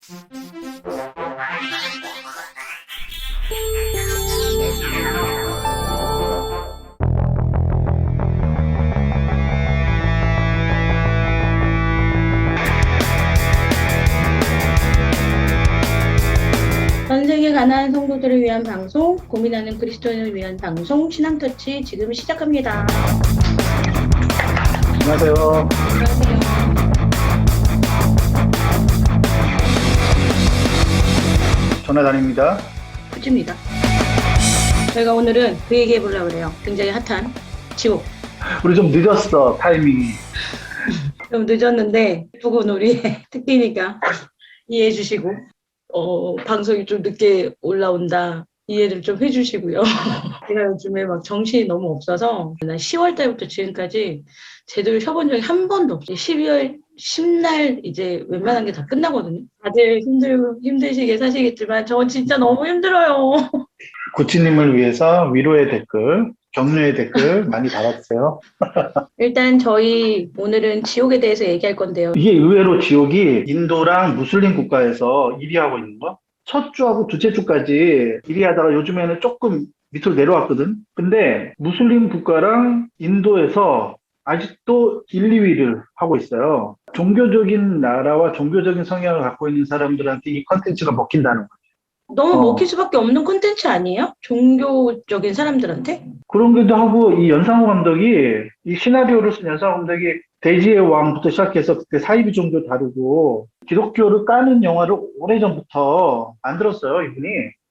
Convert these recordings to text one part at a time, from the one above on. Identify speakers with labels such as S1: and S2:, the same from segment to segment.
S1: 전 세계 가난한 성도들을 위한 방송, 고민하는 그리스도인을 위한 방송, 신앙터치 지금 시작합니다.
S2: 안녕하세요.
S1: 안녕하세요.
S2: 조나단입니다.
S1: 푸즈입니다. 저희가 오늘은 그 얘기 해보려고 그래요. 굉장히 핫한 지옥.
S2: 우리 좀 늦었어, 타이밍이.
S1: 좀 늦었는데 두 분 우리 특기니까 이해해 주시고 방송이 좀 늦게 올라온다. 이해를 좀 해주시고요. 제가 요즘에 막 정신이 너무 없어서 난 10월 달부터 지금까지 제대로 쉬어본 적이 한 번도 없어요. 12월 10날 이제 웬만한 게 다 끝나거든요. 다들 힘드시게 사시겠지만 저 진짜 너무 힘들어요.
S2: 구치님을 위해서 위로의 댓글, 격려의 댓글 많이 달아주세요.
S1: 일단 저희 오늘은 지옥에 대해서 얘기할 건데요.
S2: 이게 의외로 지옥이 인도랑 무슬림 국가에서 1위 하고 있는 거? 첫 주하고 두째 주까지 1위 하다가 요즘에는 조금 밑으로 내려왔거든? 근데 무슬림 국가랑 인도에서 아직도 1, 2위를 하고 있어요. 종교적인 나라와 종교적인 성향을 갖고 있는 사람들한테 이 컨텐츠가 먹힌다는 거예요.
S1: 너무 먹힐 수밖에 없는 콘텐츠 아니에요? 종교적인 사람들한테?
S2: 그런기도 하고, 이 연상호 감독이, 이 시나리오를 쓴 연상호 감독이 돼지의 왕부터 시작해서 그때 사이비 종교 다루고, 기독교를 까는 영화를 오래전부터 만들었어요, 이분이.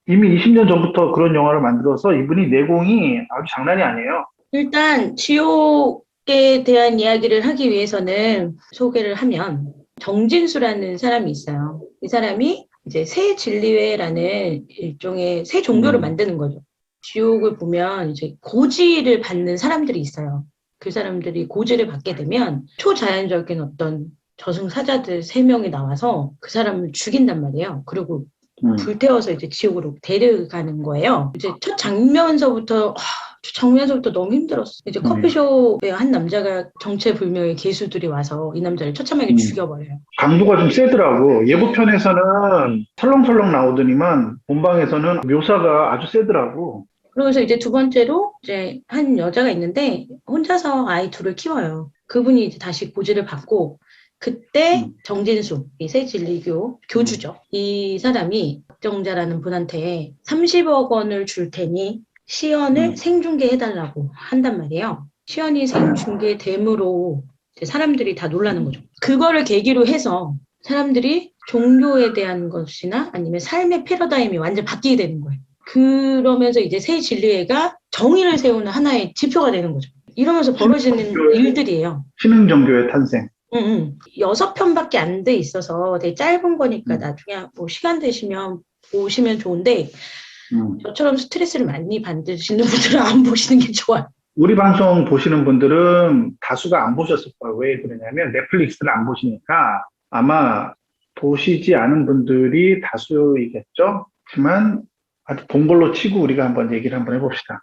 S2: 이미 20년 전부터 그런 영화를 만들어서 이분이 내공이 아주 장난이 아니에요.
S1: 일단 지옥에 대한 이야기를 하기 위해서는 소개를 하면 정진수라는 사람이 있어요. 이 사람이 이제 새 진리회라는 일종의 새 종교를 만드는 거죠. 지옥을 보면 이제 고지를 받는 사람들이 있어요. 그 사람들이 고지를 받게 되면 초자연적인 어떤 저승사자들 3명이 나와서 그 사람을 죽인단 말이에요. 그리고 불태워서 이제 지옥으로 데려가는 거예요. 이제 첫 장면서부터 너무 힘들었어. 이제 커피숍에 한 남자가 정체불명의 개수들이 와서 이 남자를 처참하게 죽여버려요.
S2: 강도가 좀 세더라고. 예고편에서는 설렁설렁 나오더니만 본방에서는 묘사가 아주 세더라고.
S1: 그러면서 이제 두 번째로 이제 한 여자가 있는데 혼자서 아이 둘을 키워요. 그분이 이제 다시 고지를 받고 그때 정진수, 이 새진리교 교주죠. 이 사람이 박정자라는 분한테 30억 원을 줄 테니 시연을 생중계해달라고 한단 말이에요. 시연이 생중계됨으로 이제 사람들이 다 놀라는 거죠. 그거를 계기로 해서 사람들이 종교에 대한 것이나 아니면 삶의 패러다임이 완전 바뀌게 되는 거예요. 그러면서 이제 새 진리회가 정의를 세우는 하나의 지표가 되는 거죠. 이러면서 벌어지는 일들이에요.
S2: 신흥 종교의 탄생.
S1: 6편밖에 안 돼 있어서 되게 짧은 거니까 나중에 뭐 시간 되시면 보시면 좋은데 저처럼 스트레스를 많이 받으시는 분들은 안 보시는 게 좋아요.
S2: 우리 방송 보시는 분들은 다수가 안 보셨을 거예요. 왜 그러냐면 넷플릭스를 안 보시니까 아마 보시지 않은 분들이 다수이겠죠. 하지만 아주 본 걸로 치고 우리가 한번 얘기를 한번 해봅시다.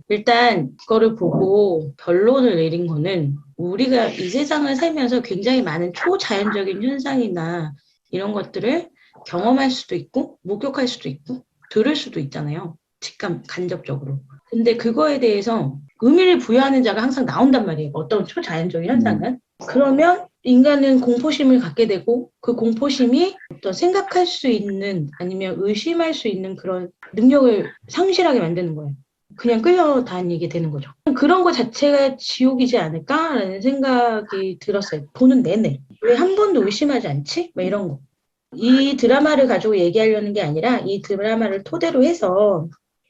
S1: 일단 그거를 보고 결론을 내린 거는 우리가 이 세상을 살면서 굉장히 많은 초자연적인 현상이나 이런 것들을 경험할 수도 있고 목격할 수도 있고 들을 수도 있잖아요. 직감, 간접적으로. 근데 그거에 대해서 의미를 부여하는 자가 항상 나온단 말이에요. 어떤 초자연적인 현상은. 그러면 인간은 공포심을 갖게 되고 그 공포심이 어떤 생각할 수 있는 아니면 의심할 수 있는 그런 능력을 상실하게 만드는 거예요. 그냥 끌려다니게 되는 거죠. 그런 거 자체가 지옥이지 않을까라는 생각이 들었어요. 보는 내내. 왜 한 번도 의심하지 않지? 뭐 이런 거. 이 드라마를 가지고 얘기하려는 게 아니라 이 드라마를 토대로 해서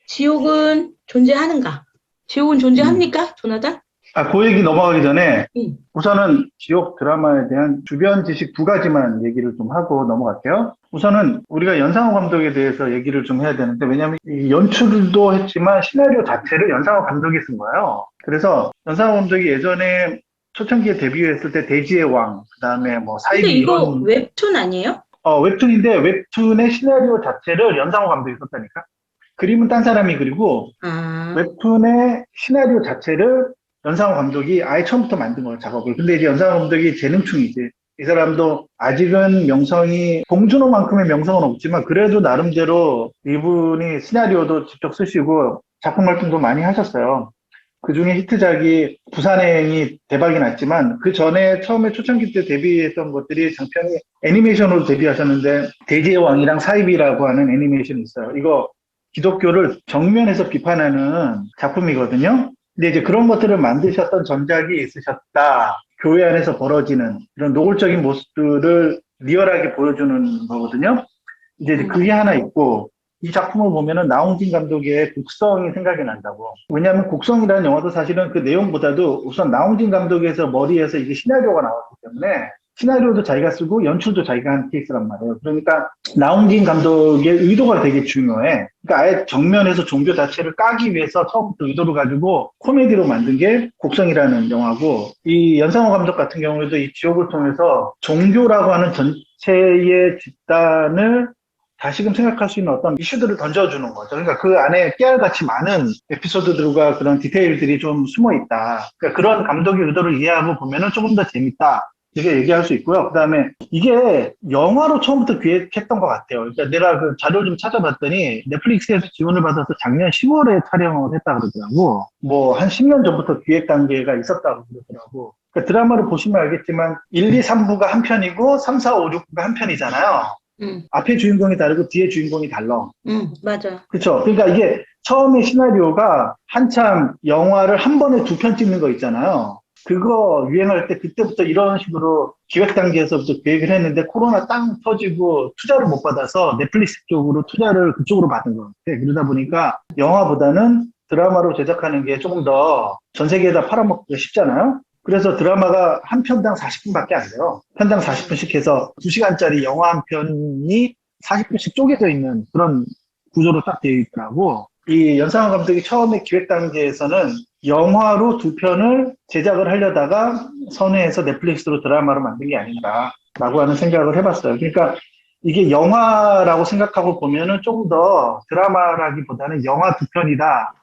S1: 지옥은 존재하는가? 지옥은 존재합니까? 조나단?
S2: 그 얘기 넘어가기 전에 우선은 지옥 드라마에 대한 주변 지식 2가지만 얘기를 좀 하고 넘어갈게요. 우선은 우리가 연상호 감독에 대해서 얘기를 좀 해야 되는데, 왜냐하면 이 연출도 했지만 시나리오 자체를 연상호 감독이 쓴 거예요. 그래서 연상호 감독이 예전에 초창기에 데뷔했을 때 돼지의 왕, 그 다음에 뭐
S1: 근데
S2: 사이비
S1: 이거
S2: 이런
S1: 웹툰 아니에요?
S2: 웹툰인데 웹툰의 시나리오 자체를 연상호 감독이 썼다니까. 그림은 딴 사람이 그리고 웹툰의 시나리오 자체를 연상호 감독이 아예 처음부터 만든 거예요, 작업을. 근데 이제 연상호 감독이 재능충이지. 이 사람도 아직은 명성이 봉준호만큼의 명성은 없지만 그래도 나름대로 이분이 시나리오도 직접 쓰시고 작품 활동도 많이 하셨어요. 그 중에 히트작이 부산행이 대박이 났지만 그 전에 처음에 초창기 때 데뷔했던 것들이 장편이 애니메이션으로 데뷔하셨는데 돼지의 왕이랑 사이비라고 하는 애니메이션이 있어요. 이거 기독교를 정면에서 비판하는 작품이거든요. 근데 이제 그런 것들을 만드셨던 전작이 있으셨다. 교회 안에서 벌어지는 이런 노골적인 모습들을 리얼하게 보여주는 거거든요. 이제 그게 하나 있고, 이 작품을 보면은 나홍진 감독의 곡성이 생각이 난다고. 왜냐하면 곡성이라는 영화도 사실은 그 내용보다도 우선 나홍진 감독에서 머리에서 이게 시나리오가 나왔기 때문에 시나리오도 자기가 쓰고 연출도 자기가 한 케이스란 말이에요. 그러니까 나홍진 감독의 의도가 되게 중요해. 그러니까 아예 정면에서 종교 자체를 까기 위해서 처음부터 의도를 가지고 코미디로 만든 게 곡성이라는 영화고, 이 연상호 감독 같은 경우에도 이 지옥을 통해서 종교라고 하는 전체의 집단을 다시금 생각할 수 있는 어떤 이슈들을 던져주는 거죠. 그러니까 그 안에 깨알같이 많은 에피소드들과 그런 디테일들이 좀 숨어 있다. 그러니까 그런 감독의 의도를 이해하고 보면은 조금 더 재밌다. 이렇게 얘기할 수 있고요. 그 다음에 이게 영화로 처음부터 기획했던 것 같아요. 그러니까 내가 그 자료를 좀 찾아봤더니 넷플릭스에서 지원을 받아서 작년 10월에 촬영을 했다 그러더라고. 뭐 한 10년 전부터 기획 단계가 있었다고 그러더라고. 그러니까 드라마를 보시면 알겠지만 1, 2, 3부가 한 편이고 3, 4, 5, 6부가 한 편이잖아요. 앞에 주인공이 다르고 뒤에 주인공이 달라.
S1: 맞아.
S2: 그렇죠. 그러니까 이게 처음에 시나리오가 한참 영화를 한 번에 두 편 찍는 거 있잖아요. 그거 유행할 때 그때부터 이런 식으로 기획 단계에서부터 계획을 했는데 코로나 땅 터지고 투자를 못 받아서 넷플릭스 쪽으로 투자를 그쪽으로 받은 것 같아. 그러다 보니까 영화보다는 드라마로 제작하는 게 조금 더 전 세계에다 팔아먹기가 쉽잖아요. 그래서 드라마가 한 편당 40분밖에 안 돼요. 편당 40분씩 해서 2시간짜리 영화 한 편이 40분씩 쪼개져 있는 그런 구조로 딱 되어 있더라고. 이 연상호 감독이 처음에 기획 단계에서는 영화로 두 편을 제작을 하려다가 선회해서 넷플릭스로 드라마로 만든 게 아닌가라고 하는 생각을 해봤어요. 그러니까 이게 영화라고 생각하고 보면은 조금 더 드라마라기보다는 영화 두 편이다.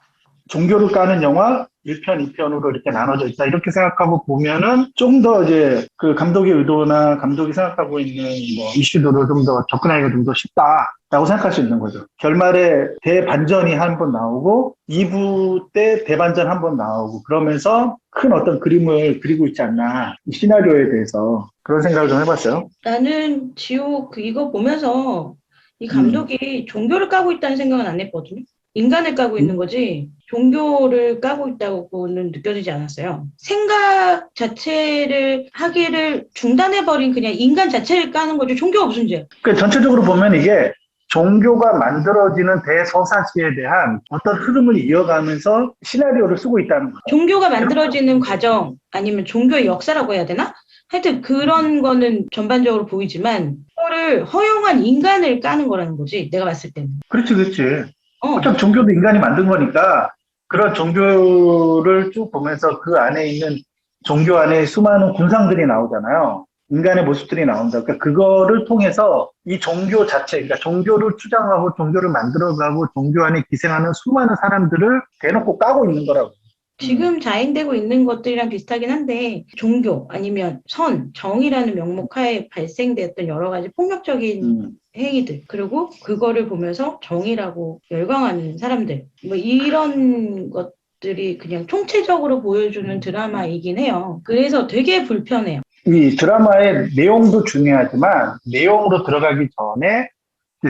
S2: 종교를 까는 영화 1편, 2편으로 이렇게 나눠져 있다. 이렇게 생각하고 보면은 좀 더 이제 그 감독의 의도나 감독이 생각하고 있는 뭐 이슈들을 좀 더 접근하기가 좀 더 쉽다라고 생각할 수 있는 거죠. 결말에 대반전이 한 번 나오고 2부 때 대반전 한 번 나오고 그러면서 큰 어떤 그림을 그리고 있지 않나. 이 시나리오에 대해서 그런 생각을 좀 해봤어요.
S1: 나는 지옥 이거 보면서 이 감독이 종교를 까고 있다는 생각은 안 했거든요. 인간을 까고 있는 거지 종교를 까고 있다고는 느껴지지 않았어요. 생각 자체를 하기를 중단해버린 그냥 인간 자체를 까는 거죠. 종교가 무슨 죄?
S2: 그 전체적으로 보면 이게 종교가 만들어지는 대서사시에 대한 어떤 흐름을 이어가면서 시나리오를 쓰고 있다는 거예요.
S1: 종교가 만들어지는 과정 아니면 종교의 역사라고 해야 되나? 하여튼 그런 거는 전반적으로 보이지만 그거를 허용한 인간을 까는 거라는 거지. 내가 봤을 때는.
S2: 그렇지, 그렇지. 어차피 종교도 인간이 만든 거니까 그런 종교를 쭉 보면서 그 안에 있는 종교 안에 수많은 군상들이 나오잖아요. 인간의 모습들이 나온다. 그러니까 그거를 통해서 이 종교 자체, 그러니까 종교를 주장하고 종교를 만들어가고 종교 안에 기생하는 수많은 사람들을 대놓고 까고 있는 거라고.
S1: 지금 자행되고 있는 것들이랑 비슷하긴 한데 종교 아니면 선, 정의라는 명목하에 발생됐던 여러 가지 폭력적인 행위들 그리고 그거를 보면서 정의라고 열광하는 사람들 뭐 이런 것들이 그냥 총체적으로 보여주는 드라마이긴 해요. 그래서 되게 불편해요. 이
S2: 드라마의 내용도 중요하지만 내용으로 들어가기 전에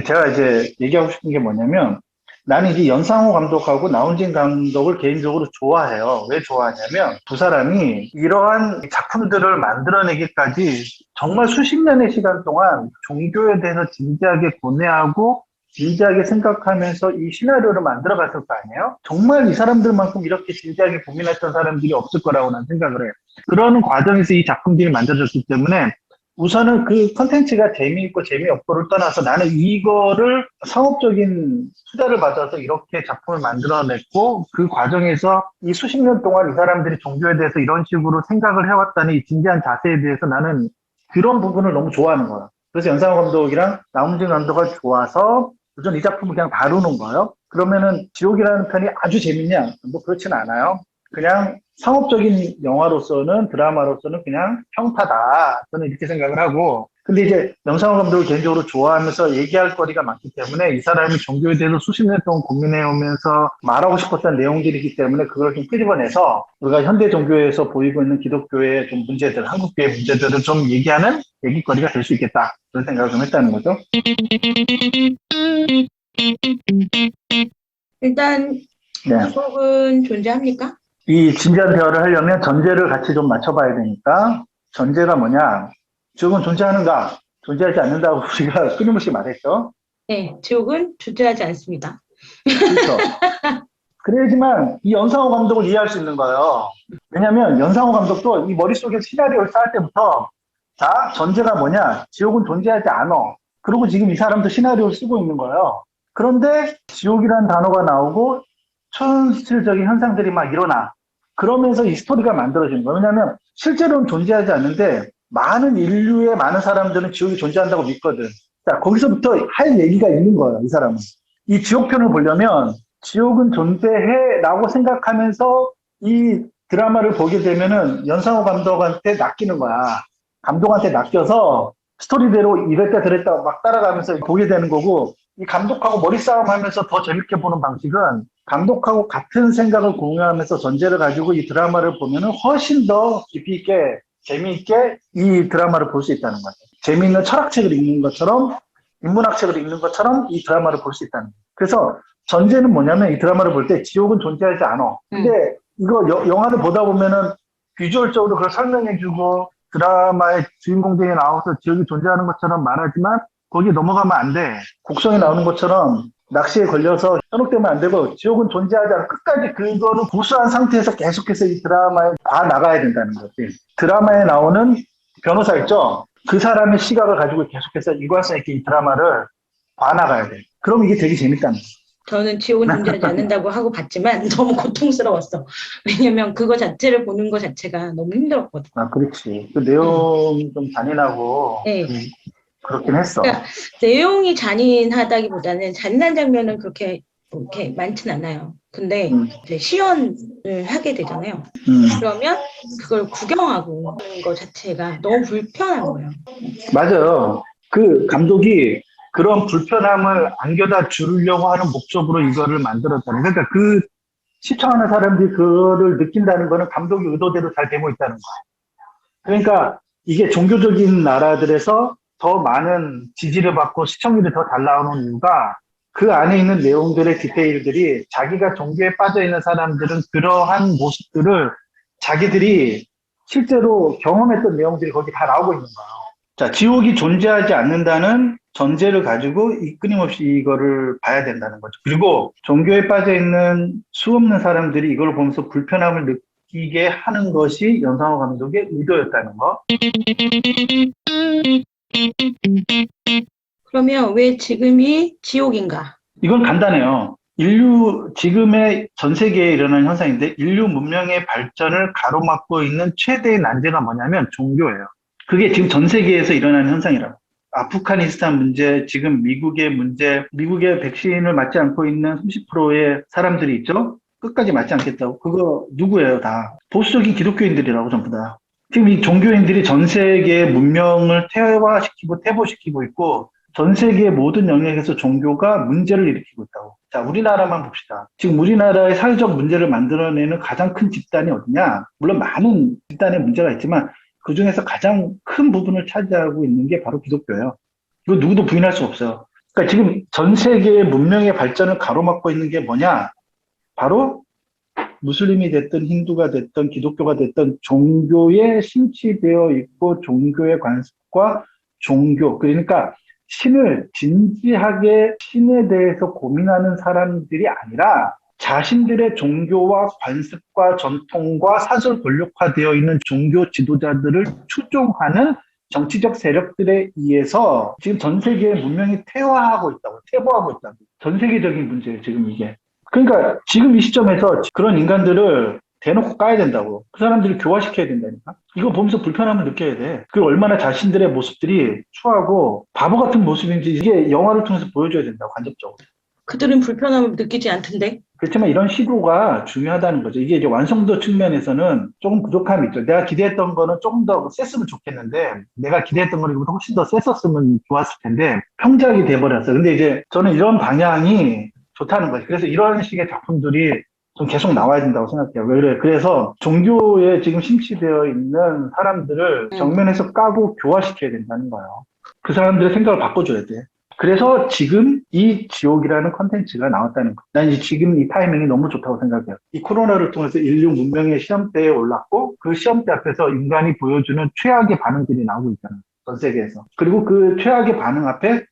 S2: 제가 이제 얘기하고 싶은 게 뭐냐면 나는 이제 연상호 감독하고 나훈진 감독을 개인적으로 좋아해요. 왜 좋아하냐면 두 사람이 이러한 작품들을 만들어내기까지 정말 수십 년의 시간 동안 종교에 대해서 진지하게 고뇌하고 진지하게 생각하면서 이 시나리오를 만들어갔을 거 아니에요? 정말 이 사람들만큼 이렇게 진지하게 고민했던 사람들이 없을 거라고 난 생각을 해요. 그런 과정에서 이 작품들이 만들어졌기 때문에 우선은 그 컨텐츠가 재미있고 재미없고를 떠나서 나는 이거를 상업적인 투자를 받아서 이렇게 작품을 만들어냈고 그 과정에서 이 수십 년 동안 이 사람들이 종교에 대해서 이런 식으로 생각을 해왔다는 이 진지한 자세에 대해서 나는 그런 부분을 너무 좋아하는 거야. 그래서 연상호 감독이랑 나훈진 감독을 좋아서 우선 이 작품을 그냥 다루는 거예요. 그러면은 지옥이라는 편이 아주 재밌냐? 뭐 그렇지는 않아요. 그냥 상업적인 영화로서는 드라마로서는 그냥 평타다. 저는 이렇게 생각을 하고 근데 이제 명상호 감독을 개인적으로 좋아하면서 얘기할 거리가 많기 때문에 이 사람이 종교에 대해서 수십 년 동안 고민해 오면서 말하고 싶었던 내용들이기 때문에 그걸 좀 끄집어내서 우리가 현대 종교에서 보이고 있는 기독교의 좀 문제들, 한국교의 문제들을 좀 얘기하는 얘기거리가 될 수 있겠다. 그런 생각을 좀 했다는 거죠.
S1: 일단
S2: 네.
S1: 지옥은 존재합니까?
S2: 이 진지한 대화를 하려면 전제를 같이 좀 맞춰봐야 되니까 전제가 뭐냐? 지옥은 존재하는가? 존재하지 않는다고 우리가 끊임없이 말했죠.
S1: 네, 지옥은 존재하지 않습니다.
S2: 그렇죠. 그래야지만 이 연상호 감독을 이해할 수 있는 거예요. 왜냐하면 연상호 감독도 이 머릿속에 시나리오를 쌓을 때부터 자, 전제가 뭐냐? 지옥은 존재하지 않아. 그리고 지금 이 사람도 시나리오를 쓰고 있는 거예요. 그런데 지옥이라는 단어가 나오고 초현실적인 현상들이 막 일어나. 그러면서 이 스토리가 만들어지는 거예요. 왜냐하면 실제로는 존재하지 않는데 많은 인류의 많은 사람들은 지옥이 존재한다고 믿거든. 자, 거기서부터 할 얘기가 있는 거예요, 이 사람은. 이 지옥편을 보려면 지옥은 존재해 라고 생각하면서 이 드라마를 보게 되면은 연상호 감독한테 낚이는 거야. 감독한테 낚여서 스토리대로 이랬다 저랬다 막 따라가면서 보게 되는 거고 이 감독하고 머리 싸움 하면서 더 재밌게 보는 방식은 감독하고 같은 생각을 공유하면서 전제를 가지고 이 드라마를 보면은 훨씬 더 깊이 있게 재미있게 이 드라마를 볼 수 있다는 거죠. 재미있는 철학책을 읽는 것처럼 인문학책을 읽는 것처럼 이 드라마를 볼 수 있다는 거예요. 그래서 전제는 뭐냐면 이 드라마를 볼 때 지옥은 존재하지 않아. 근데 이거 영화를 보다 보면은 비주얼적으로 그걸 설명해주고 드라마의 주인공들이 나와서 지옥이 존재하는 것처럼 말하지만 거기에 넘어가면 안 돼. 곡성에 나오는 것처럼 낚시에 걸려서 현혹되면 안 되고 지옥은 존재하지 않아. 끝까지 그거를 고수한 상태에서 계속해서 이 드라마에 봐 나가야 된다는 거지. 드라마에 나오는 변호사 있죠? 그 사람의 시각을 가지고 계속해서 일관성 있게 이 드라마를 봐 나가야 돼. 그럼 이게 되게 재밌다는 거야.
S1: 저는 지옥은 존재하지 않는다고 하고 봤지만 너무 고통스러웠어. 왜냐면 그거 자체를 보는 것 자체가 너무 힘들었거든.
S2: 아, 그렇지. 그 내용이 좀 잔인하고
S1: 네.
S2: 그렇긴 했어.
S1: 그러니까 내용이 잔인하다기보다는 잔인한 장면은 그렇게 많진 않아요. 근데 이제 시연을 하게 되잖아요. 그러면 그걸 구경하고 하는 것 자체가 너무 불편한 거예요.
S2: 맞아요. 그 감독이 그런 불편함을 안겨다 주려고 하는 목적으로 이거를 만들었다는. 그러니까 그 시청하는 사람들이 그거를 느낀다는 거는 감독의 의도대로 잘 되고 있다는 거예요. 그러니까 이게 종교적인 나라들에서 더 많은 지지를 받고 시청률이 더 잘 나오는 이유가 그 안에 있는 내용들의 디테일들이 자기가 종교에 빠져 있는 사람들은 그러한 모습들을 자기들이 실제로 경험했던 내용들이 거기 다 나오고 있는 거예요. 자, 지옥이 존재하지 않는다는 전제를 가지고 끊임없이 이거를 봐야 된다는 거죠. 그리고 종교에 빠져 있는 수없는 사람들이 이걸 보면서 불편함을 느끼게 하는 것이 연상호 감독의 의도였다는 거.
S1: 그러면 왜 지금이 지옥인가?
S2: 이건 간단해요. 지금의 전 세계에 일어나는 현상인데 인류 문명의 발전을 가로막고 있는 최대의 난제가 뭐냐면 종교예요. 그게 지금 전 세계에서 일어나는 현상이라고. 아프가니스탄 문제, 지금 미국의 문제, 미국의 백신을 맞지 않고 있는 30%의 사람들이 있죠? 끝까지 맞지 않겠다고. 그거 누구예요, 다? 보수적인 기독교인들이라고, 전부 다. 지금 이 종교인들이 전 세계의 문명을 퇴화시키고 퇴보시키고 있고, 전 세계의 모든 영역에서 종교가 문제를 일으키고 있다고. 자, 우리나라만 봅시다. 지금 우리나라의 사회적 문제를 만들어내는 가장 큰 집단이 어디냐? 물론 많은 집단의 문제가 있지만, 그 중에서 가장 큰 부분을 차지하고 있는 게 바로 기독교예요. 이거 누구도 부인할 수 없어요. 그러니까 지금 전 세계의 문명의 발전을 가로막고 있는 게 뭐냐? 바로 무슬림이 됐든 힌두가 됐든 기독교가 됐든 종교에 심취되어 있고 종교의 관습과 종교, 그러니까 신을 진지하게 신에 대해서 고민하는 사람들이 아니라 자신들의 종교와 관습과 전통과 사설 권력화되어 있는 종교 지도자들을 추종하는 정치적 세력들에 의해서 지금 전 세계의 문명이 퇴화하고 있다고, 퇴보하고 있다고. 전 세계적인 문제예요, 지금 이게. 그러니까 지금 이 시점에서 그런 인간들을 대놓고 까야 된다고. 그 사람들을 교화시켜야 된다니까. 이거 보면서 불편함을 느껴야 돼. 그리고 얼마나 자신들의 모습들이 추하고 바보 같은 모습인지 이게 영화를 통해서 보여줘야 된다고, 간접적으로.
S1: 그들은 불편함을 느끼지 않던데.
S2: 그렇지만 이런 시도가 중요하다는 거죠. 이게 이제 완성도 측면에서는 조금 부족함이 있죠. 내가 기대했던 거는 조금 더 셌으면 좋겠는데, 내가 기대했던 거는 이보다 훨씬 더 셌었으면 좋았을 텐데, 평작이 돼버렸어요. 근데 이제 저는 이런 방향이 좋다는 거죠. 그래서 이런 식의 작품들이 좀 계속 나와야 된다고 생각해요. 왜 그래? 그래서 종교에 지금 심취되어 있는 사람들을 정면에서 까고 교화시켜야 된다는 거예요. 그 사람들의 생각을 바꿔줘야 돼. 그래서 지금 이 지옥이라는 컨텐츠가 나왔다는 거. 난 지금 이 타이밍이 너무 좋다고 생각해요. 이 코로나를 통해서 인류 문명의 시험대에 올랐고 그 시험대 앞에서 인간이 보여주는 최악의 반응들이 나오고 있잖아요. 전 세계에서. 그리고 그 최악의 반응 앞에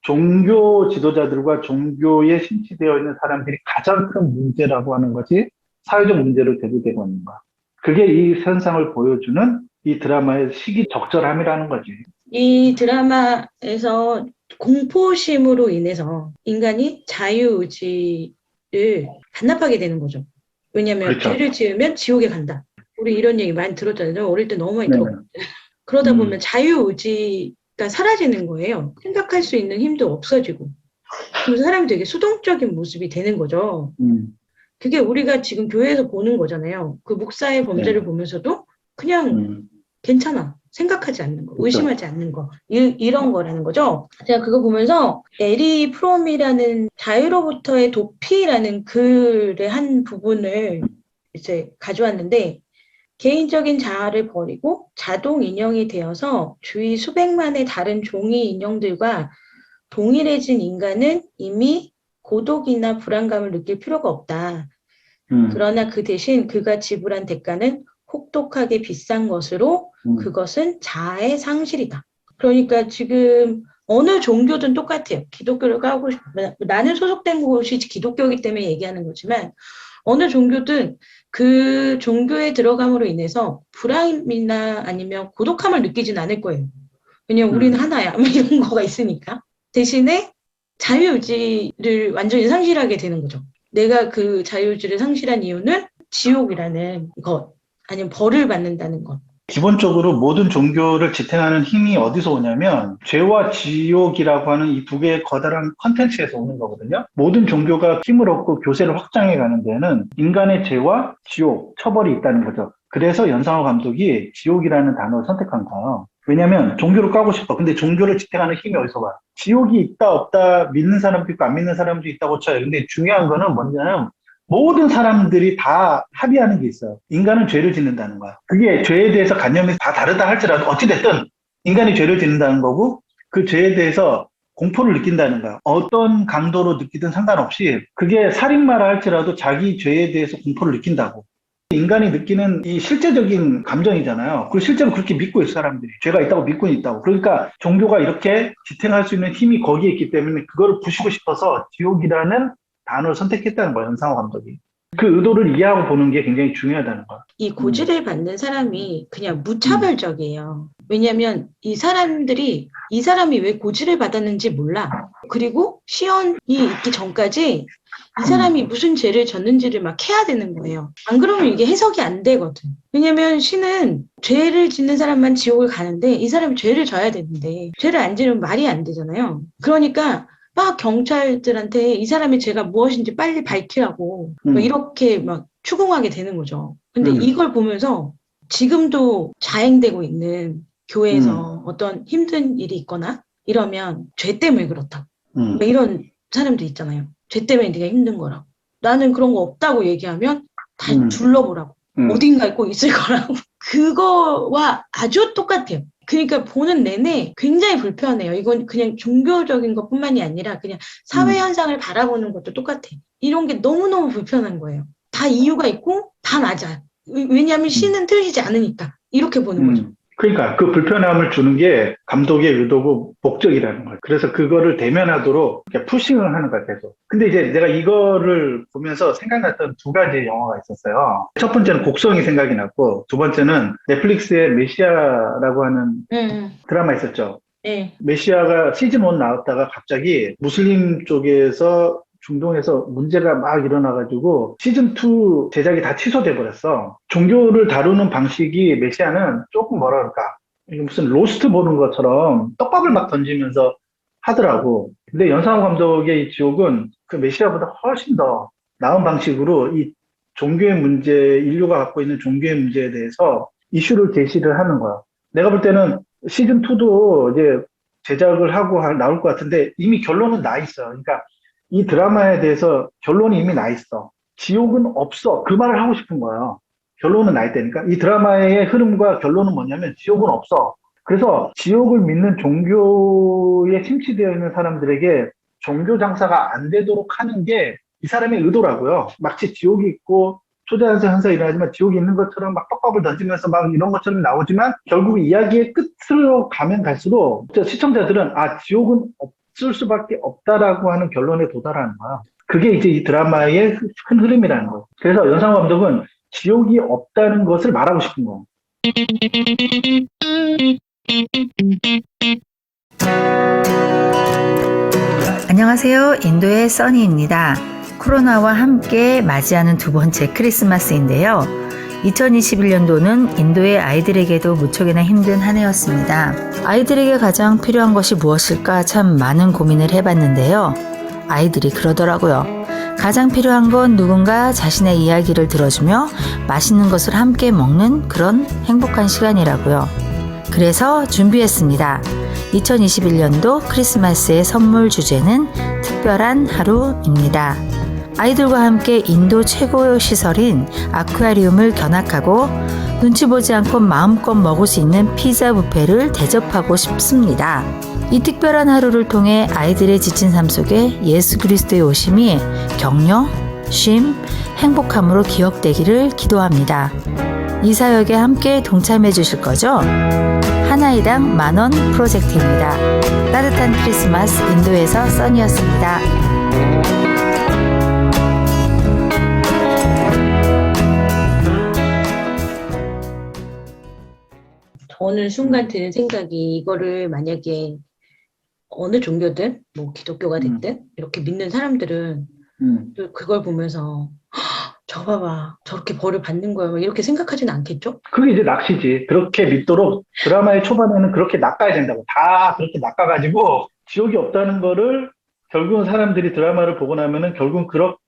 S2: 종교 지도자들과 종교에 심취되어 있는 사람들이 가장 큰 문제라고 하는 것이 사회적 문제로 대두되고 있는 거. 그게 이 현상을 보여주는 이 드라마의 시기적절함이라는 거지.
S1: 이 드라마에서 공포심으로 인해서 인간이 자유의지를 반납하게 되는 거죠. 왜냐하면
S2: 그렇죠.
S1: 죄를 지으면 지옥에 간다. 우리 이런 얘기 많이 들었잖아요. 어릴 때 너무 많이
S2: 네.
S1: 들었거든요. 그러다 보면 자유의지가 사라지는 거예요. 생각할 수 있는 힘도 없어지고. 그래서 사람이 되게 수동적인 모습이 되는 거죠. 그게 우리가 지금 교회에서 보는 거잖아요. 그 목사의 범죄를
S2: 네.
S1: 보면서도 그냥 괜찮아. 생각하지 않는 거, 의심하지 않는 거, 이런 거라는 거죠. 제가 그거 보면서 에리 프롬이라는 자유로부터의 도피라는 글의 한 부분을 이제 가져왔는데, 개인적인 자아를 버리고 자동 인형이 되어서 주위 수백만의 다른 종이 인형들과 동일해진 인간은 이미 고독이나 불안감을 느낄 필요가 없다. 그러나 그 대신 그가 지불한 대가는 혹독하게 비싼 것으로 그것은 자아의 상실이다. 그러니까 지금 어느 종교든 똑같아요. 기독교를 까고 나는 소속된 곳이 기독교이기 때문에 얘기하는 거지만 어느 종교든 그 종교에 들어감으로 인해서 불안이나 아니면 고독함을 느끼진 않을 거예요. 왜냐면 우리는 하나야. 이런 거가 있으니까. 대신에 자유의지를 완전히 상실하게 되는 거죠. 내가 그 자유의지를 상실한 이유는 지옥이라는 것, 아니면 벌을 받는다는 것.
S2: 기본적으로 모든 종교를 지탱하는 힘이 어디서 오냐면 죄와 지옥이라고 하는 이 두 개의 거대한 컨텐츠에서 오는 거거든요. 모든 종교가 힘을 얻고 교세를 확장해 가는 데는 인간의 죄와 지옥, 처벌이 있다는 거죠. 그래서 연상호 감독이 지옥이라는 단어를 선택한 거예요. 왜냐면 종교를 까고 싶어. 근데 종교를 지탱하는 힘이 어디서 와? 지옥이 있다 없다 믿는 사람도 있고 안 믿는 사람도 있다고 쳐요. 근데 중요한 거는 뭐냐면 모든 사람들이 다 합의하는 게 있어요. 인간은 죄를 짓는다는 거야. 그게 죄에 대해서 관념이 다 다르다 할지라도 어찌됐든 인간이 죄를 짓는다는 거고 그 죄에 대해서 공포를 느낀다는 거야. 어떤 강도로 느끼든 상관없이 그게 살인마라 할지라도 자기 죄에 대해서 공포를 느낀다고. 인간이 느끼는 이 실제적인 감정이잖아요. 그리고 실제로 그렇게 믿고 있어, 사람들이. 죄가 있다고 믿고 있다고. 그러니까 종교가 이렇게 지탱할 수 있는 힘이 거기에 있기 때문에 그거를 부수고 싶어서 지옥이라는 단어를 선택했다는 거예요, 연상호 감독이. 그 의도를 이해하고 보는 게 굉장히 중요하다는 거야.
S1: 이 고지를 받는 사람이 그냥 무차별적이에요. 왜냐하면 이 사람들이 이 사람이 왜 고지를 받았는지 몰라. 그리고 시연이 있기 전까지 이 사람이 무슨 죄를 졌는지를 막 해야 되는 거예요. 안 그러면 이게 해석이 안 되거든. 왜냐면 신은 죄를 짓는 사람만 지옥을 가는데 이 사람이 죄를 져야 되는데 죄를 안 지르면 말이 안 되잖아요. 그러니까 막 경찰들한테 이 사람의 죄가 무엇인지 빨리 밝히라고 막 이렇게 막 추궁하게 되는 거죠. 근데 이걸 보면서 지금도 자행되고 있는 교회에서 어떤 힘든 일이 있거나 이러면 죄 때문에 그렇다. 이런 사람들 있잖아요. 죄 때문에 네가 힘든 거라고. 나는 그런 거 없다고 얘기하면 다 둘러보라고. 어딘가에 꼭 있을 거라고. 그거와 아주 똑같아요. 그러니까 보는 내내 굉장히 불편해요. 이건 그냥 종교적인 것뿐만이 아니라 그냥 사회 현상을 바라보는 것도 똑같아. 이런 게 너무너무 불편한 거예요. 다 이유가 있고 다 맞아요. 왜냐하면 신은 틀리지 않으니까. 이렇게 보는 거죠.
S2: 그러니까 그 불편함을 주는 게 감독의 의도고 목적이라는 거예요. 그래서 그거를 대면하도록 이렇게 푸싱을 하는 거야, 계속. 근데 이제 내가 이거를 보면서 생각났던 두 가지 영화가 있었어요. 첫 번째는 곡성이 생각이 났고, 두 번째는 넷플릭스의 메시아라고 하는 드라마 있었죠.
S1: 네.
S2: 메시아가 시즌 1 나왔다가 갑자기 무슬림 쪽에서 중동에서 문제가 막 일어나가지고 시즌2 제작이 다 취소돼 버렸어. 종교를 다루는 방식이 메시아는 조금 뭐라 그럴까. 무슨 로스트 보는 것처럼 떡밥을 막 던지면서 하더라고. 근데 연상호 감독의 이 지옥은 그 메시아보다 훨씬 더 나온 방식으로 이 종교의 문제, 인류가 갖고 있는 종교의 문제에 대해서 이슈를 제시를 하는 거야. 내가 볼 때는 시즌2도 이제 제작을 하고 나올 것 같은데 이미 결론은 나 있어. 그러니까 이 드라마에 대해서 결론이 이미 나 있어. 지옥은 없어. 그 말을 하고 싶은 거야. 결론은 나 있다니까. 이 드라마의 흐름과 결론은 뭐냐면 지옥은 없어. 그래서 지옥을 믿는 종교에 심취되어 있는 사람들에게 종교 장사가 안 되도록 하는 게 이 사람의 의도라고요. 마치 지옥이 있고 초대한세 항상 일어나지만 지옥이 있는 것처럼 막 떡밥을 던지면서 막 이런 것처럼 나오지만 결국 이야기의 끝으로 가면 갈수록 시청자들은 지옥은 없을 수밖에 없다라고 하는 결론에 도달하는 거야. 그게 이제 이 드라마의 큰 흐름이라는 거예요. 그래서 연상호 감독은 지옥이 없다는 것을 말하고 싶은 거예요.
S3: 안녕하세요. 인도의 써니입니다. 코로나와 함께 맞이하는 두 번째 크리스마스인데요. 2021년도는 인도의 아이들에게도 무척이나 힘든 한 해였습니다. 아이들에게 가장 필요한 것이 무엇일까 참 많은 고민을 해봤는데요. 아이들이 그러더라고요. 가장 필요한 건 누군가 자신의 이야기를 들어주며 맛있는 것을 함께 먹는 그런 행복한 시간이라고요. 그래서 준비했습니다. 2021년도 크리스마스의 선물 주제는 특별한 하루입니다. 아이들과 함께 인도 최고의 시설인 아쿠아리움을 견학하고 눈치 보지 않고 마음껏 먹을 수 있는 피자 뷔페를 대접하고 싶습니다. 이 특별한 하루를 통해 아이들의 지친 삶 속에 예수 그리스도의 오심이 격려, 쉼, 행복함으로 기억되기를 기도합니다. 이 사역에 함께 동참해 주실 거죠? 한 아이당 10,000원 프로젝트입니다. 따뜻한 크리스마스 인도에서 써니였습니다.
S1: 저는 순간 드는 생각이 이거를 만약에 어느 종교든 뭐 기독교가 됐든 이렇게 믿는 사람들은 또 그걸 보면서 저 봐봐 저렇게 벌을 받는 거야 막 이렇게 생각하지는 않겠죠?
S2: 그게 이제 낚시지. 그렇게 믿도록 드라마의 초반에는 그렇게 낚아야 된다고. 다 그렇게 낚아가지고 지옥이 없다는 거를 결국은 사람들이 드라마를 보고 나면은 결국은 그렇게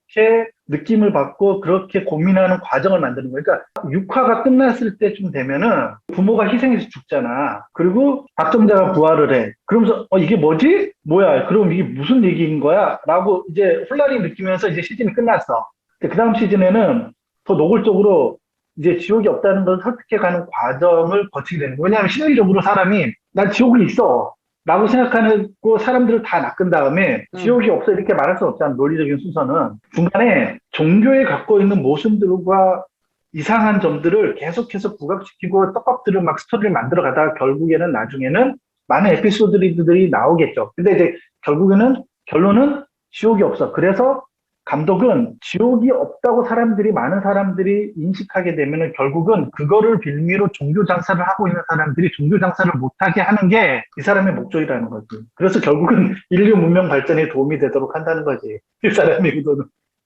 S2: 느낌을 받고 그렇게 고민하는 과정을 만드는 거예요. 그러니까 6화가 끝났을 때쯤 되면은 부모가 희생해서 죽잖아. 그리고 박정자가 부활을 해. 그러면서 이게 뭐지? 뭐야? 그럼 이게 무슨 얘기인 거야? 라고 이제 혼란이 느끼면서 이제 시즌이 끝났어. 그 다음 시즌에는 더 노골적으로 이제 지옥이 없다는 걸 설득해가는 과정을 거치게 되는 거예요. 왜냐하면 심리적으로 사람이 난 지옥이 있어 라고 생각하고 사람들을 다 낚은 다음에 지옥이 없어 이렇게 말할 수 없잖아. 논리적인 순서는 중간에 종교에 갖고 있는 모순들과 이상한 점들을 계속해서 부각시키고 떡밥들을 막 스토리를 만들어 가다가 결국에는 나중에는 많은 에피소드들이 나오겠죠. 근데 이제 결국에는 결론은 지옥이 없어. 그래서 감독은 지옥이 없다고 많은 사람들이 인식하게 되면은 결국은 그거를 빌미로 종교 장사를 하고 있는 사람들이 종교 장사를 못하게 하는 게 이 사람의 목적이라는 거지. 그래서 결국은 인류 문명 발전에 도움이 되도록 한다는 거지. 이 사람의 의도는.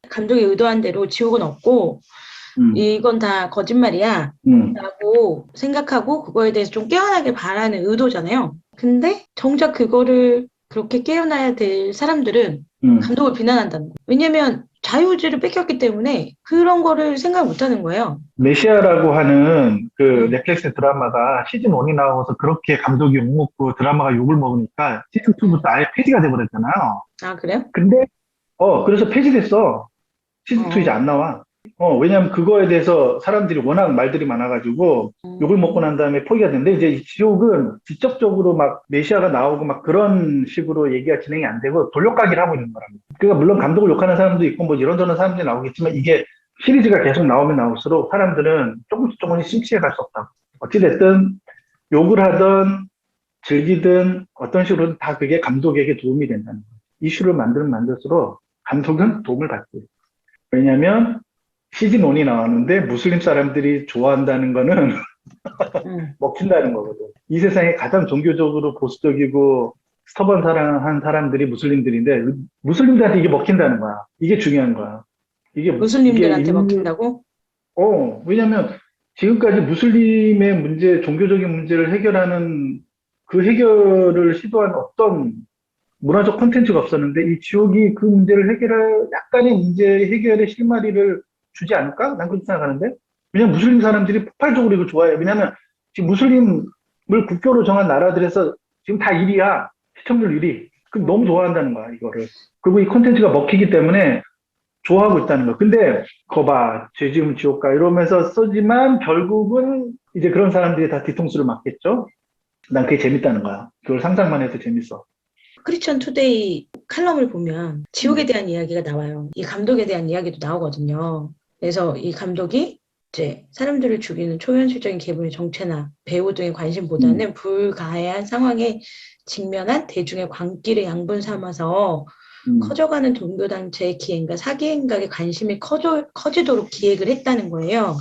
S1: 감독이 의도한 대로 지옥은 없고 이건 다 거짓말이야 라고 생각하고 그거에 대해서 좀 깨어나길 바라는 의도잖아요. 근데 정작 그거를 그렇게 깨어나야 될 사람들은 감독을 비난한다는 거예요. 왜냐면 자유의지를 뺏겼기 때문에 그런 거를 생각 못하는 거예요.
S2: 메시아라고 하는 그 넷플릭스 드라마가 시즌 1이 나오고서 그렇게 감독이 욕먹고 드라마가 욕을 먹으니까 시즌 2부터 아예 폐지가 돼버렸잖아요.
S1: 아, 그래요?
S2: 근데 그래서 폐지됐어. 시즌 2 이제 안 나와. 왜냐면 그거에 대해서 사람들이 워낙 말들이 많아가지고 욕을 먹고 난 다음에 포기가 됐는데 이제 이 지옥은 직접적으로 막 메시아가 나오고 막 그런 식으로 얘기가 진행이 안 되고 돌려가기를 하고 있는 거랍니다. 그러니까 물론 감독을 욕하는 사람도 있고 뭐 이런저런 사람들이 나오겠지만 이게 시리즈가 계속 나오면 나올수록 사람들은 조금씩 심취해 갈 수 없다. 어찌됐든 욕을 하든 즐기든 어떤 식으로든 다 그게 감독에게 도움이 된다는 거예요. 이슈를 만들면 만들수록 감독은 도움을 받고 있어요. 왜냐면 시즌 1이 나왔는데 무슬림 사람들이 좋아한다는 거는 먹힌다는 거거든. 이 세상에 가장 종교적으로 보수적이고 스터번한 사람들이 무슬림들인데 무슬림들한테 이게 먹힌다는 거야. 이게 중요한 거야.
S1: 무슬림들한테 먹힌다고?
S2: 왜냐면 지금까지 무슬림의 문제, 종교적인 문제를 해결하는 그 해결을 시도한 어떤 문화적 콘텐츠가 없었는데 이 지옥이 그 문제를 해결할 약간의 문제 해결의 실마리를 주지 않을까? 난 그렇게 생각하는데 왜냐면 무슬림 사람들이 폭발적으로 이걸 좋아해요. 왜냐면 지금 무슬림을 국교로 정한 나라들에서 지금 다 1위야. 시청률 1위. 그럼 너무 좋아한다는 거야, 이거를. 그리고 이 콘텐츠가 먹히기 때문에 좋아하고 있다는 거야. 근데 그거 봐, 죄 지으면 지옥 가 이러면서 쓰지만 결국은 이제 그런 사람들이 다 뒤통수를 맞겠죠? 난 그게 재밌다는 거야. 그걸 상상만 해도 재밌어.
S1: 크리스천 투데이 칼럼을 보면 지옥에 대한 이야기가 나와요. 이 감독에 대한 이야기도 나오거든요. 그래서 이 감독이 이제 사람들을 죽이는 초현실적인 계보의 정체나 배후 등의 관심보다는 불가해한 상황에 직면한 대중의 광기를 양분 삼아서 커져가는 종교단체의 기행과 사기 행각에 관심이 커지도록 기획을 했다는 거예요.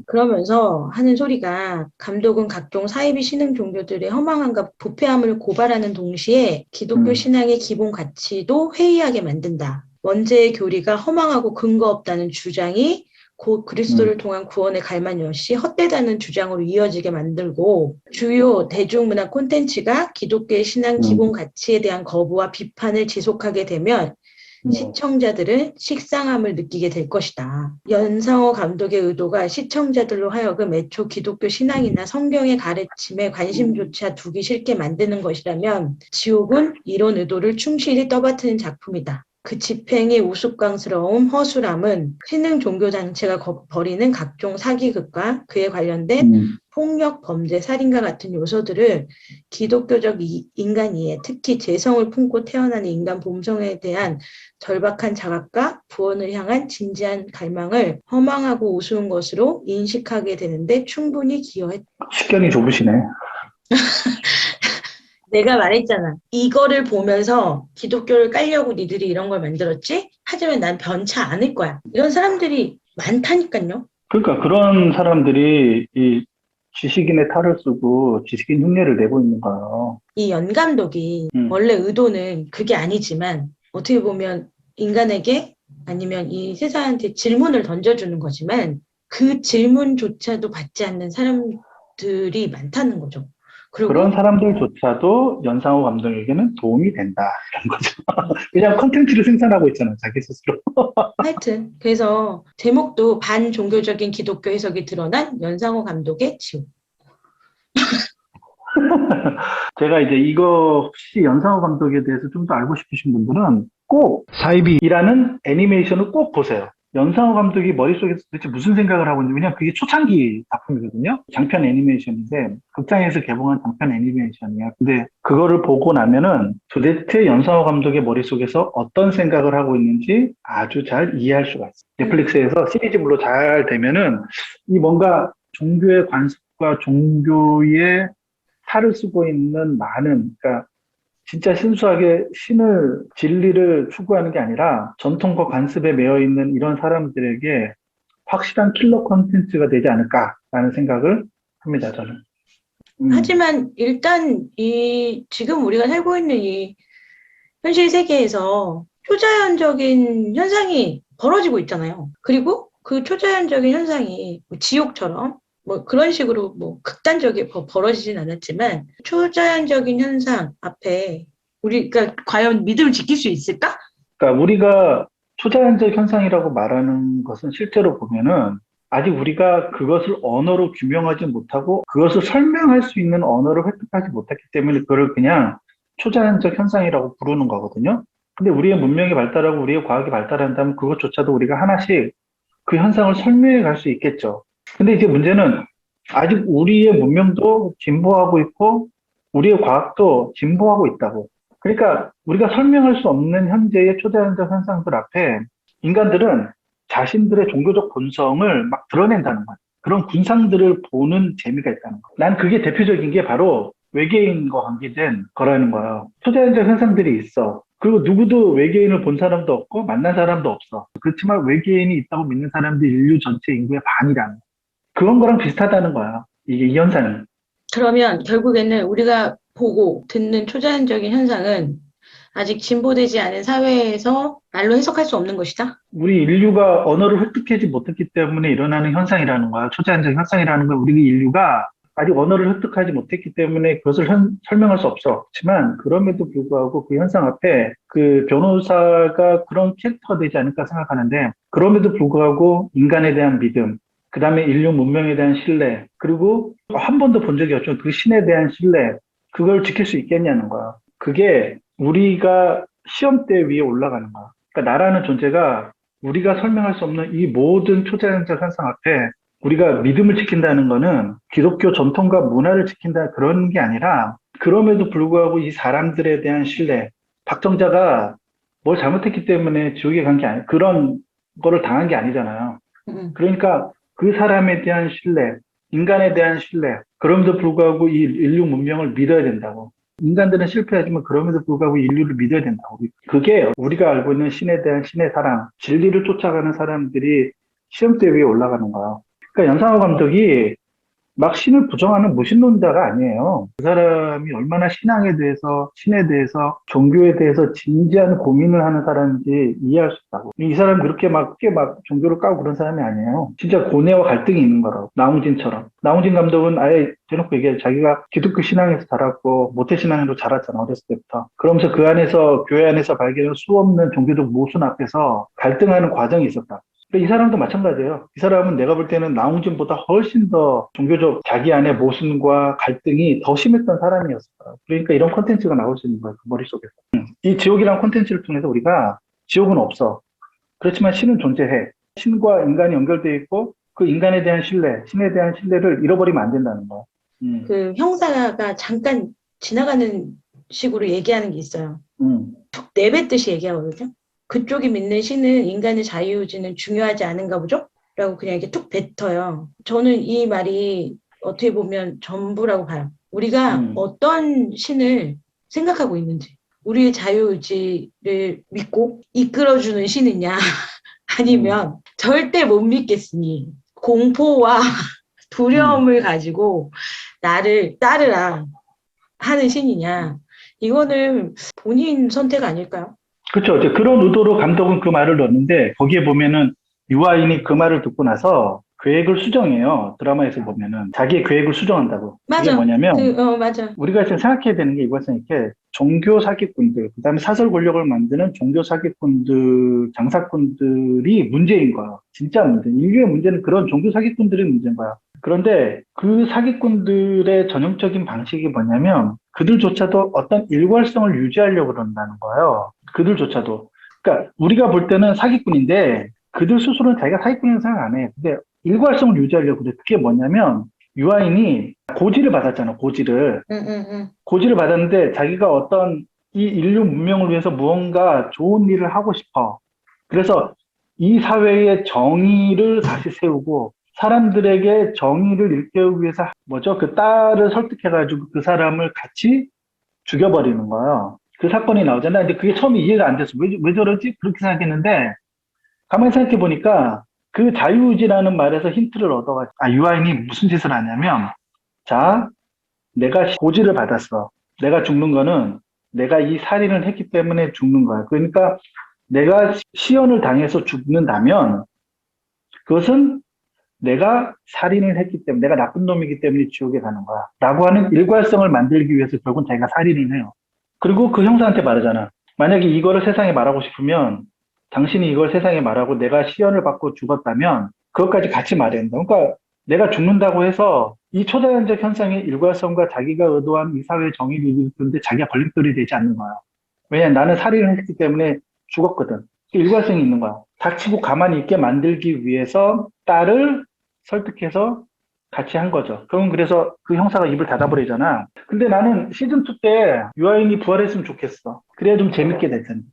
S1: 그러면서 하는 소리가 감독은 각종 사이비 신흥 종교들의 허망함과 부패함을 고발하는 동시에 기독교 신앙의 기본 가치도 회의하게 만든다. 원죄의 교리가 허망하고 근거 없다는 주장이 곧 그리스도를 통한 구원의 갈망 역시 헛되다는 주장으로 이어지게 만들고 주요 대중문화 콘텐츠가 기독교의 신앙 기본 가치에 대한 거부와 비판을 지속하게 되면 시청자들은 식상함을 느끼게 될 것이다. 연상호 감독의 의도가 시청자들로 하여금 애초 기독교 신앙이나 성경의 가르침에 관심조차 두기 싫게 만드는 것이라면 지옥은 이런 의도를 충실히 떠받드는 작품이다. 그 집행의 우스꽝스러움, 허술함은 신흥 종교단체가 벌이는 각종 사기극과 그에 관련된 폭력, 범죄, 살인과 같은 요소들을 기독교적 인간 이해, 특히 재성을 품고 태어나는 인간 본성에 대한 절박한 자각과 구원을 향한 진지한 갈망을 허망하고 우스운 것으로 인식하게 되는데 충분히 기여했다.
S2: 식견이 좁으시네.
S1: 내가 말했잖아. 이거를 보면서 기독교를 깔려고 니들이 이런 걸 만들었지? 하지만 난 변치 않을 거야. 이런 사람들이 많다니까요.
S2: 그러니까 그런 사람들이 이 지식인의 탈을 쓰고 지식인 흉내를 내고 있는 거예요.
S1: 이 연감독이 원래 의도는 그게 아니지만 어떻게 보면 인간에게 아니면 이 세상한테 질문을 던져주는 거지만 그 질문조차도 받지 않는 사람들이 많다는 거죠. 그리고
S2: 그런 사람들조차도 연상호 감독에게는 도움이 된다. 이런 거죠. 그냥 콘텐츠를 생산하고 있잖아요. 자기 스스로.
S1: 하여튼 그래서 제목도 반종교적인 기독교 해석이 드러난 연상호 감독의 지옥.
S2: 제가 이제 이거 혹시 연상호 감독에 대해서 좀 더 알고 싶으신 분들은 꼭 사이비라는 애니메이션을 꼭 보세요. 연상호 감독이 머릿속에서 도대체 무슨 생각을 하고 있는지, 왜냐면 그게 초창기 작품이거든요. 장편 애니메이션인데 극장에서 개봉한 장편 애니메이션이야. 근데 그거를 보고 나면은 도대체 연상호 감독의 머릿속에서 어떤 생각을 하고 있는지 아주 잘 이해할 수가 있어요. 넷플릭스에서 시리즈물로 잘 되면은 이 뭔가 종교의 관습과 종교의 탈을 쓰고 있는 많은, 그러니까 진짜 순수하게 신을, 진리를 추구하는 게 아니라 전통과 관습에 매여 있는 이런 사람들에게 확실한 킬러 콘텐츠가 되지 않을까라는 생각을 합니다, 저는.
S1: 하지만 일단 지금 우리가 살고 있는 이 현실 세계에서 초자연적인 현상이 벌어지고 있잖아요. 그리고 그 초자연적인 현상이 지옥처럼 뭐 그런 식으로 뭐 극단적이 벌어지진 않았지만 초자연적인 현상 앞에 우리가 과연 믿음을 지킬 수 있을까?
S2: 그러니까 우리가 초자연적 현상이라고 말하는 것은 실제로 보면은 아직 우리가 그것을 언어로 규명하지 못하고 그것을 설명할 수 있는 언어를 획득하지 못했기 때문에 그걸 그냥 초자연적 현상이라고 부르는 거거든요. 근데 우리의 문명이 발달하고 우리의 과학이 발달한다면 그것조차도 우리가 하나씩 그 현상을 설명해 갈 수 있겠죠. 근데 이제 문제는 아직 우리의 문명도 진보하고 있고 우리의 과학도 진보하고 있다고. 그러니까 우리가 설명할 수 없는 현재의 초자연적 현상들 앞에 인간들은 자신들의 종교적 본성을 막 드러낸다는 거예요. 그런 군상들을 보는 재미가 있다는 거예요. 난 그게 대표적인 게 바로 외계인과 관계된 거라는 거예요. 초자연적 현상들이 있어. 그리고 누구도 외계인을 본 사람도 없고 만난 사람도 없어. 그렇지만 외계인이 있다고 믿는 사람들이 인류 전체 인구의 반이라는 거예요. 그런 거랑 비슷하다는 거야. 이게 이 현상은.
S1: 그러면 결국에는 우리가 보고 듣는 초자연적인 현상은 아직 진보되지 않은 사회에서 말로 해석할 수 없는 것이다?
S2: 우리 인류가 언어를 획득하지 못했기 때문에 일어나는 현상이라는 거야. 초자연적 현상이라는 건 우리 인류가 아직 언어를 습득하지 못했기 때문에 그것을 설명할 수 없었지만 그럼에도 불구하고 그 현상 앞에 그 변호사가 그런 캐릭터가 되지 않을까 생각하는데 그럼에도 불구하고 인간에 대한 믿음, 그 다음에 인류 문명에 대한 신뢰, 그리고 한 번도 본 적이 없지만 그 신에 대한 신뢰, 그걸 지킬 수 있겠냐는 거야. 그게 우리가 시험대 위에 올라가는 거야. 그러니까 나라는 존재가 우리가 설명할 수 없는 이 모든 초자연적 현상 앞에 우리가 믿음을 지킨다는 거는 기독교 전통과 문화를 지킨다 그런 게 아니라 그럼에도 불구하고 이 사람들에 대한 신뢰, 박정자가 뭘 잘못했기 때문에 지옥에 간 게 아니, 그런 거를 당한 게 아니잖아요.
S1: 음.
S2: 그러니까 그 사람에 대한 신뢰, 인간에 대한 신뢰, 그럼에도 불구하고 이 인류 문명을 믿어야 된다고. 인간들은 실패하지만 그럼에도 불구하고 인류를 믿어야 된다고. 그게 우리가 알고 있는 신에 대한 신의 사랑, 진리를 쫓아가는 사람들이 시험대 위에 올라가는 거야. 그러니까 연상호 감독이 막 신을 부정하는 무신론자가 아니에요. 그 사람이 얼마나 신앙에 대해서, 신에 대해서, 종교에 대해서 진지한 고민을 하는 사람인지 이해할 수 있다고. 이 사람 그렇게 막, 크게 막 종교를 까고 그런 사람이 아니에요. 진짜 고뇌와 갈등이 있는 거라고. 나홍진처럼. 나홍진 감독은 아예 대놓고 얘기해. 자기가 기독교 신앙에서 자랐고, 모태신앙으로 자랐잖아, 어렸을 때부터. 그러면서 그 안에서, 교회 안에서 발견한 수없는 종교적 모순 앞에서 갈등하는 과정이 있었다. 이 사람도 마찬가지예요. 이 사람은 내가 볼 때는 나홍진보다 훨씬 더 종교적 자기 안의 모순과 갈등이 더 심했던 사람이었을 거야. 그러니까 이런 콘텐츠가 나올 수 있는 거야, 그 머릿속에서. 이 지옥이라는 콘텐츠를 통해서 우리가 지옥은 없어. 그렇지만 신은 존재해. 신과 인간이 연결되어 있고 그 인간에 대한 신뢰, 신에 대한 신뢰를 잃어버리면 안 된다는 거야.
S1: 그 형사가 잠깐 지나가는 식으로 얘기하는 게 있어요. 툭 내뱉듯이 얘기하거든요. 그쪽이 믿는 신은 인간의 자유의지는 중요하지 않은가 보죠? 라고 그냥 이렇게 툭 뱉어요. 저는 이 말이 어떻게 보면 전부라고 봐요. 우리가 어떤 신을 생각하고 있는지, 우리의 자유의지를 믿고 이끌어주는 신이냐, 아니면 절대 못 믿겠으니 공포와 두려움을 가지고 나를 따르라 하는 신이냐. 이거는 본인 선택 아닐까요?
S2: 그렇죠. 이제 그런 의도로 감독은 그 말을 넣었는데 거기에 보면은 유아인이 그 말을 듣고 나서 계획을 수정해요. 드라마에서 보면은 자기의 계획을 수정한다고. 그게
S1: 맞아.
S2: 뭐냐면
S1: 맞아.
S2: 우리가 지금 생각해야 되는 게 이것은 이렇게 종교 사기꾼들, 그다음에 사설 권력을 만드는 종교 사기꾼들, 장사꾼들이 문제인 거야. 진짜 문제. 인류의 문제는 그런 종교 사기꾼들이 문제인 거야. 그런데 그 사기꾼들의 전형적인 방식이 뭐냐면 그들조차도 어떤 일관성을 유지하려고 그런다는 거예요. 그들조차도. 그러니까 우리가 볼 때는 사기꾼인데 그들 스스로는 자기가 사기꾼이라는 생각 안 해. 근데 일관성을 유지하려고 그래. 그게 뭐냐면 유아인이 고지를 받았잖아, 고지를. 고지를 받았는데 자기가 어떤 이 인류 문명을 위해서 무언가 좋은 일을 하고 싶어. 그래서 이 사회의 정의를 다시 세우고 사람들에게 정의를 일깨우기 위해서 뭐죠? 그 딸을 설득해가지고 그 사람을 같이 죽여버리는 거예요. 그 사건이 나오잖아. 근데 그게 처음에 이해가 안 됐어. 왜 저러지? 그렇게 생각했는데 가만히 생각해 보니까 그 자유의지라는 말에서 힌트를 얻어가지고 유아인이 무슨 짓을 하냐면 자, 내가 고지를 받았어. 내가 죽는 거는 내가 이 살인을 했기 때문에 죽는 거야. 그러니까 내가 시연을 당해서 죽는다면 그것은 내가 살인을 했기 때문에 내가 나쁜 놈이기 때문에 지옥에 가는 거야. 라고 하는 일관성을 만들기 위해서 결국은 자기가 살인을 해요. 그리고 그 형사한테 말하잖아. 만약에 이거를 세상에 말하고 싶으면 당신이 이걸 세상에 말하고 내가 시연을 받고 죽었다면 그것까지 같이 말해야 된다. 그러니까 내가 죽는다고 해서 이 초자연적 현상의 일관성과 자기가 의도한 이 사회의 정의를 이루는데 자기가 걸림돌이 되지 않는 거야. 왜냐면 나는 살인을 했기 때문에 죽었거든. 일관성이 있는 거야. 닥치고 가만히 있게 만들기 위해서 딸을 설득해서 같이 한 거죠. 그럼 그래서 그 형사가 입을 닫아버리잖아. 근데 나는 시즌2 때 유아인이 부활했으면 좋겠어. 그래야 좀 재밌게 될 텐데.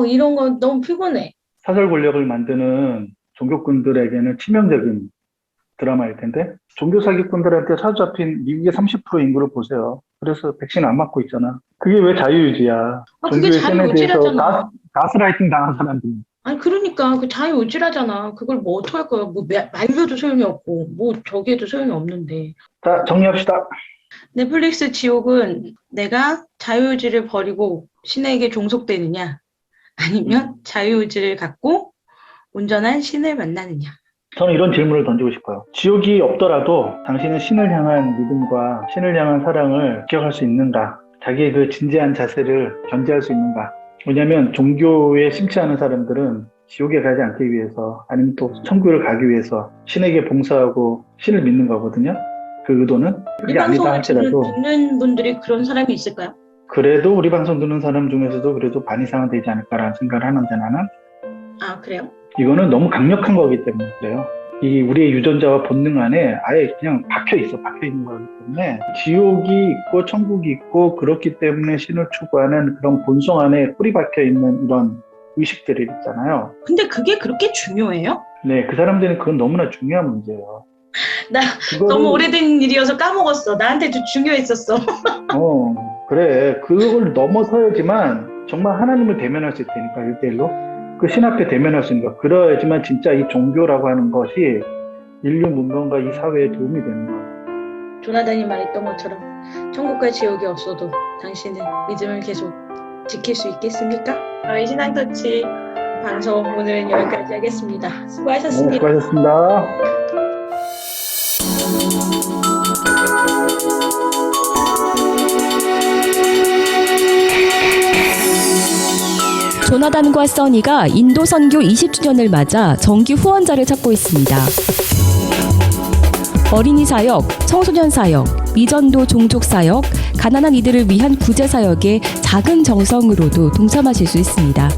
S1: 이런 건 너무 피곤해.
S2: 사설 권력을 만드는 종교꾼들에게는 치명적인 드라마일 텐데 종교 사기꾼들한테 사로잡힌 미국의 30% 인구를 보세요. 그래서 백신 안 맞고 있잖아. 그게 왜 자유의지야?
S1: 그게
S2: 종교의 신에 대해서
S1: 자유의지라잖아.
S2: 가스라이팅 당한 사람들이.
S1: 아니 그러니까 그 자유의지라잖아. 그걸 뭐 어떡할 거야. 뭐 말려도 소용이 없고 뭐 저기에도 소용이 없는데.
S2: 자, 정리합시다.
S1: 넷플릭스 지옥은 내가 자유의지를 버리고 신에게 종속되느냐 아니면 자유의지를 갖고 온전한 신을 만나느냐.
S2: 저는 이런 질문을 던지고 싶어요. 지옥이 없더라도 당신은 신을 향한 믿음과 신을 향한 사랑을 기억할 수 있는가? 자기의 그 진지한 자세를 견지할 수 있는가? 왜냐하면 종교에 심취 않은 사람들은 지옥에 가지 않기 위해서 아니면 또 천국을 가기 위해서 신에게 봉사하고 신을 믿는 거거든요. 그 의도는
S1: 우리
S2: 그게 아니다
S1: 방송을
S2: 할지라도
S1: 듣는 분들이 그런 사람이 있을까요?
S2: 그래도 우리 방송 듣는 사람 중에서도 그래도 반 이상은 되지 않을까라는 생각을 하는데 나는
S1: 아, 그래요?
S2: 이거는 너무 강력한 거기 때문에 그래요. 이 우리의 유전자와 본능 안에 아예 그냥 박혀 있는 거기 때문에 지옥이 있고 천국이 있고 그렇기 때문에 신을 추구하는 그런 본성 안에 뿌리 박혀 있는 이런 의식들이 있잖아요.
S1: 근데 그게 그렇게 중요해요?
S2: 네, 그 사람들은 그건 너무나 중요한 문제예요.
S1: 나 너무 오래된 일이어서 까먹었어. 나한테도 중요했었어.
S2: 그래. 그걸 넘어서야지만 정말 하나님을 대면할 수 있다니까, 1대1로. 그 신 앞에 대면할 수 있는 거. 그래야지만 진짜 이 종교라고 하는 것이 인류 문명과 이 사회에 도움이 되는 거예요.
S1: 조나단이 말했던 것처럼 천국과 지옥이 없어도 당신은 믿음을 계속 지킬 수 있겠습니까? 저희 신앙터치 방송 오늘은 여기까지 하겠습니다.
S2: 네,
S1: 수고하셨습니다.
S2: 수고하셨습니다.
S4: 조나단과 써니가 인도 선교 20주년을 맞아 정기 후원자를 찾고 있습니다. 어린이 사역, 청소년 사역, 미전도 종족 사역, 가난한 이들을 위한 구제 사역에 작은 정성으로도 동참하실 수 있습니다.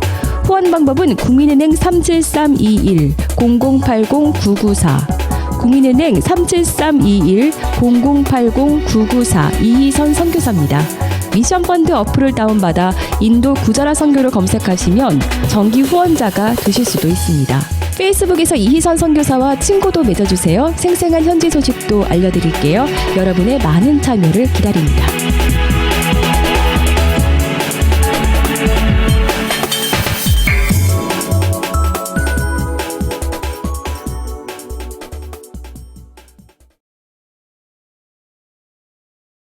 S4: 후원 방법은 국민은행 37321-0080-994, 국민은행 37321-0080-994 이희선 선교사입니다. 미션펀드 어플을 다운받아 인도 구자라 선교를 검색하시면 정기 후원자가 되실 수도 있습니다. 페이스북에서 이희선 선교사와 친구도 맺어주세요. 생생한 현지 소식도 알려드릴게요. 여러분의 많은 참여를 기다립니다.